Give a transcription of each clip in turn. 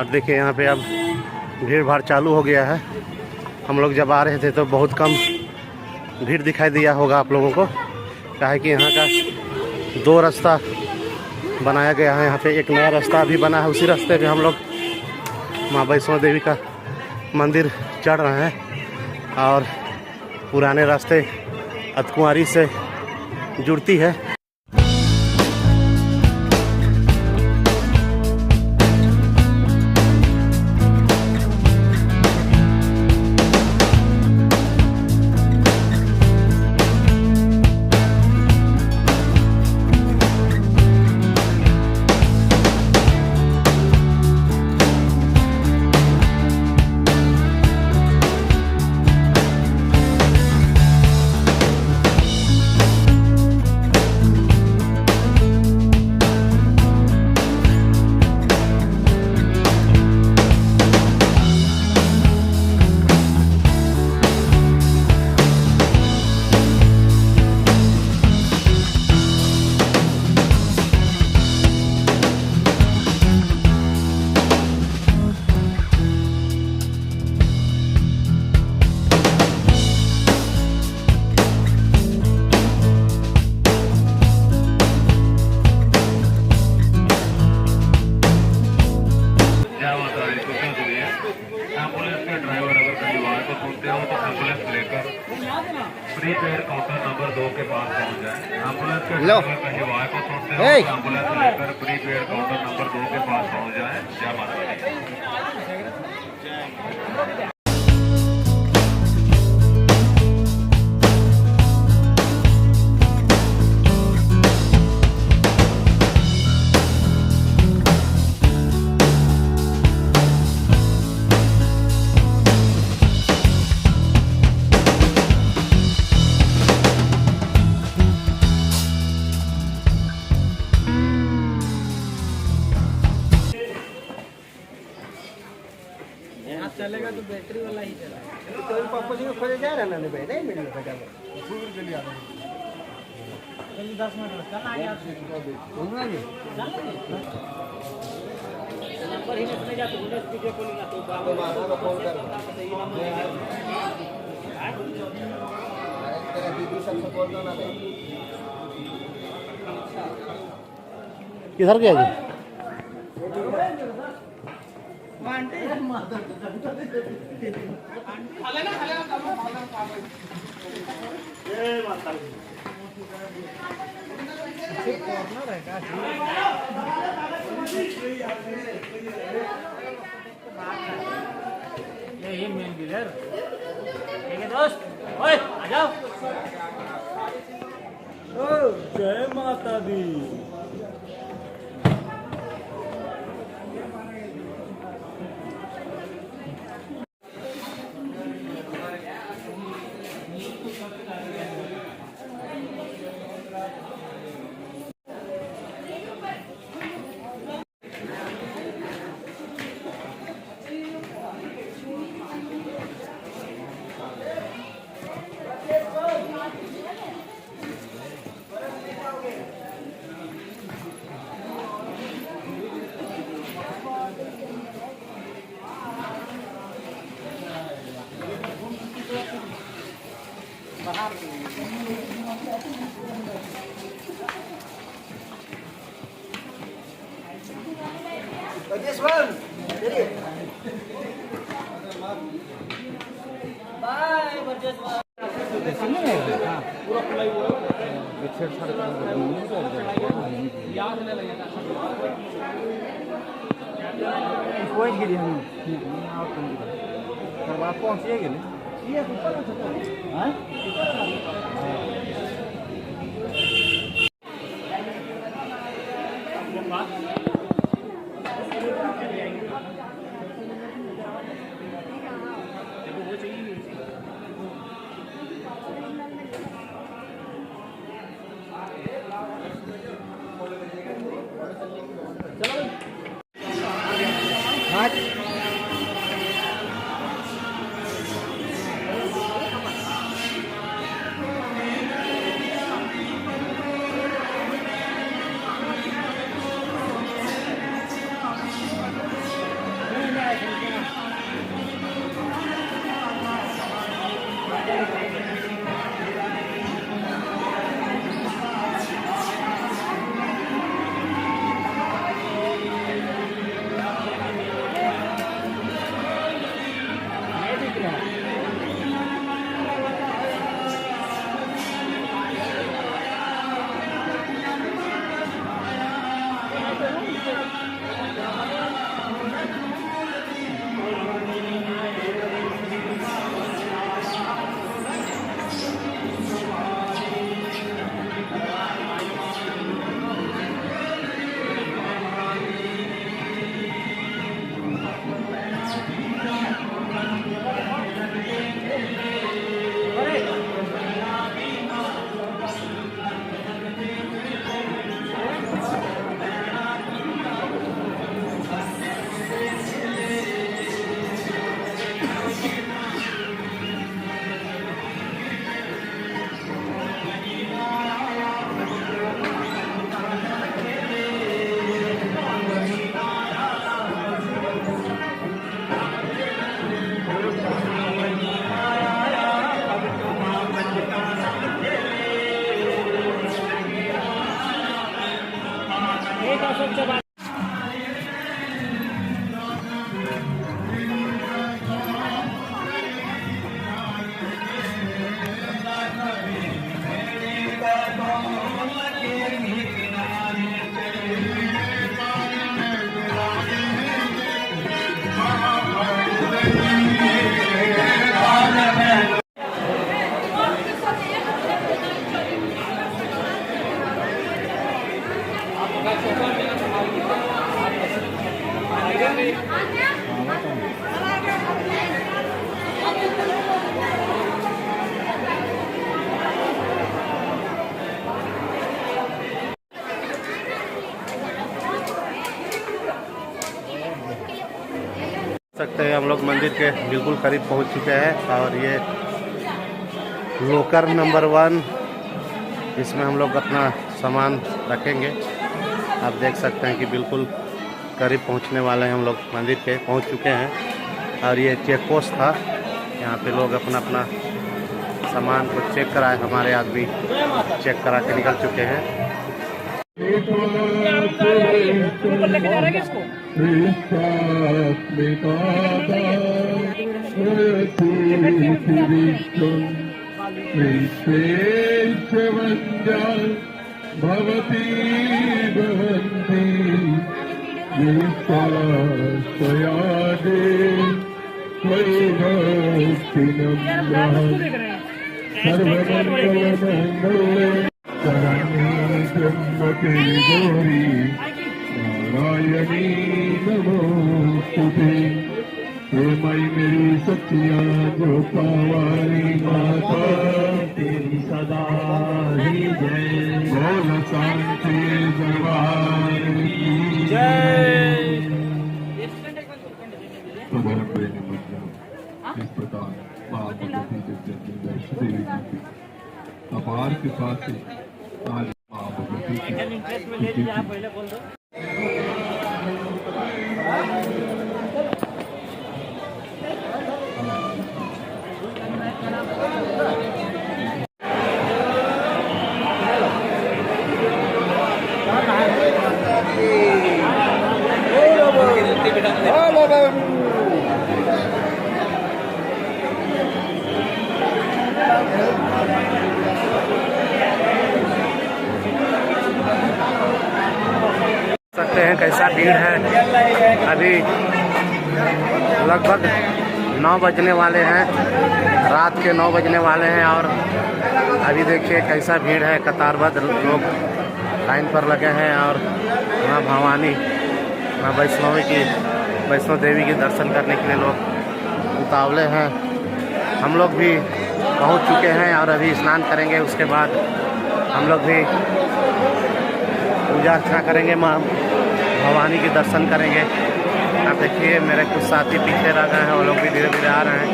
और देखिए यहाँ पे अब भीड़ भाड़ चालू हो गया है। हम लोग जब आ रहे थे तो बहुत कम भीड़ दिखाई दिया होगा आप लोगों को, क्या है कि यहाँ का 2 रास्ता बनाया गया है। यहाँ पे एक नया रास्ता भी बना है, उसी रास्ते पे हम लोग माँ वैष्णो देवी का मंदिर चढ़ रहे हैं। और पुराने रास्ते अतकुंवारी से जुड़ती है। एम्बुलेंस के ड्राइवर अगर कहीं वहाँ को सुनते हो तो एम्बुलेंस लेकर प्रीपेड काउंटर नंबर 2 के पास पहुँच जाए। एम्बुलेंस के ड्राइवर कहीं वहाँ को सुनते हो तो एम्बुलेंस लेकर प्रीपेड काउंटर नंबर 2 के पास पहुँच जाए। जय माता दी। चलेगा तो बैटरी वाला ही चलेगा। तो पापा जी को खोजे जा रहा ना भाई, नहीं मिल रहा था फूल के लिए आ रहा है। 10 मिनट लगता ना यार घूमना नहीं नंबर ही नहीं जा तो उन्हें वीडियो कॉल ना तो बाबा को फोन कर तेरा दीदी सबसे बोलना ना किधर गया जी? ये मेन डीलर ठीक है दोस्त, ओए आ जाओ। जय माता दी। This one. Jadi. Bye, berjaya. Sini ya. Pura mulai वो विच्छेद सारे काम कर रहे हैं। याद नहीं लगेगा। कोई गिरी हम आप तुम कर बात पहुंचिए गिरी। ये हाँ? सकते हैं हम लोग मंदिर के बिल्कुल करीब पहुंच चुके हैं और ये लॉकर नंबर 1, इसमें हम लोग अपना सामान रखेंगे। आप देख सकते हैं कि बिल्कुल करीब पहुंचने वाले हैं हम लोग, मंदिर के पहुंच चुके हैं। और ये चेक पोस्ट था, यहाँ पे लोग अपना अपना सामान को चेक कराए, हमारे आदमी चेक करा के निकल चुके हैं। भवती भवन्ति विश्वासयादे सर्वमंगलमंगले शरण्ये त्र्यंबके गौरी नारायणी नमोस्तुते। हे मई मेरी सच्चिया जो पावानी माता तेरी सदा ही जय। बोल शांति दरबार की जय। इस प्रकार मां भगवती जगदम्बे वैष्णो देवी जी की अपार कृपा से आज मां भगवती की सकते हैं कैसा भीड़ है। अभी लगभग 9 बजने वाले हैं, रात के 9 बजने वाले हैं और अभी देखिए कैसा भीड़ है। कतारबद्ध लोग लाइन पर लगे हैं और माँ भवानी, माँ वैष्णो देवी के दर्शन करने के लिए लोग उतावले हैं। हम लोग भी पहुंच चुके हैं और अभी स्नान करेंगे, उसके बाद हम लोग भी पूजा अर्चना करेंगे, माँ भवानी के दर्शन करेंगे। आप देखिए मेरे कुछ साथी पीछे रह गए हैं, वो लोग भी धीरे धीरे आ रहे हैं।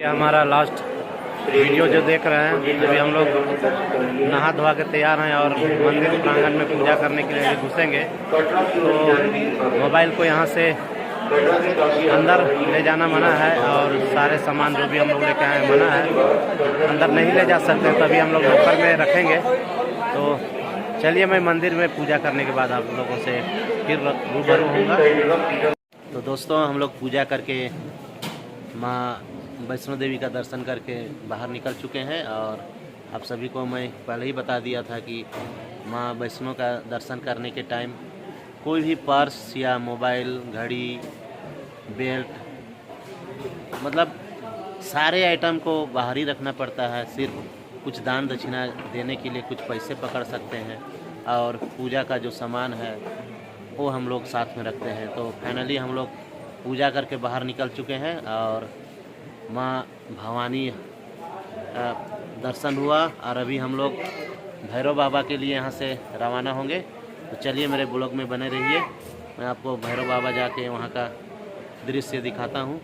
हमारा लास्ट वीडियो जो देख रहे हैं, अभी हम लोग नहा धोवा के तैयार हैं और मंदिर प्रांगण में पूजा करने के लिए घुसेंगे। तो मोबाइल को यहाँ से अंदर ले जाना मना है और सारे सामान जो भी हम लोग लेके आए मना है, अंदर नहीं ले जा सकते, तभी हम लोग लॉकर में रखेंगे। तो चलिए मैं मंदिर में पूजा करने के बाद आप लोगों से फिर रूबरू होऊंगा। तो दोस्तों हम लोग पूजा करके माँ वैष्णो देवी का दर्शन करके बाहर निकल चुके हैं और आप सभी को मैं पहले ही बता दिया था कि माँ वैष्णो का दर्शन करने के टाइम कोई भी पर्स या मोबाइल, घड़ी, बेल्ट, मतलब सारे आइटम को बाहर ही रखना पड़ता है। सिर्फ कुछ दान दक्षिणा देने के लिए कुछ पैसे पकड़ सकते हैं और पूजा का जो सामान है वो हम लोग साथ में रखते हैं। तो फाइनली हम लोग पूजा करके बाहर निकल चुके हैं और माँ भवानी दर्शन हुआ और अभी हम लोग भैरव बाबा के लिए यहाँ से रवाना होंगे। तो चलिए मेरे ब्लॉग में बने रहिए, मैं आपको भैरव बाबा जाके वहाँ का दृश्य दिखाता हूँ।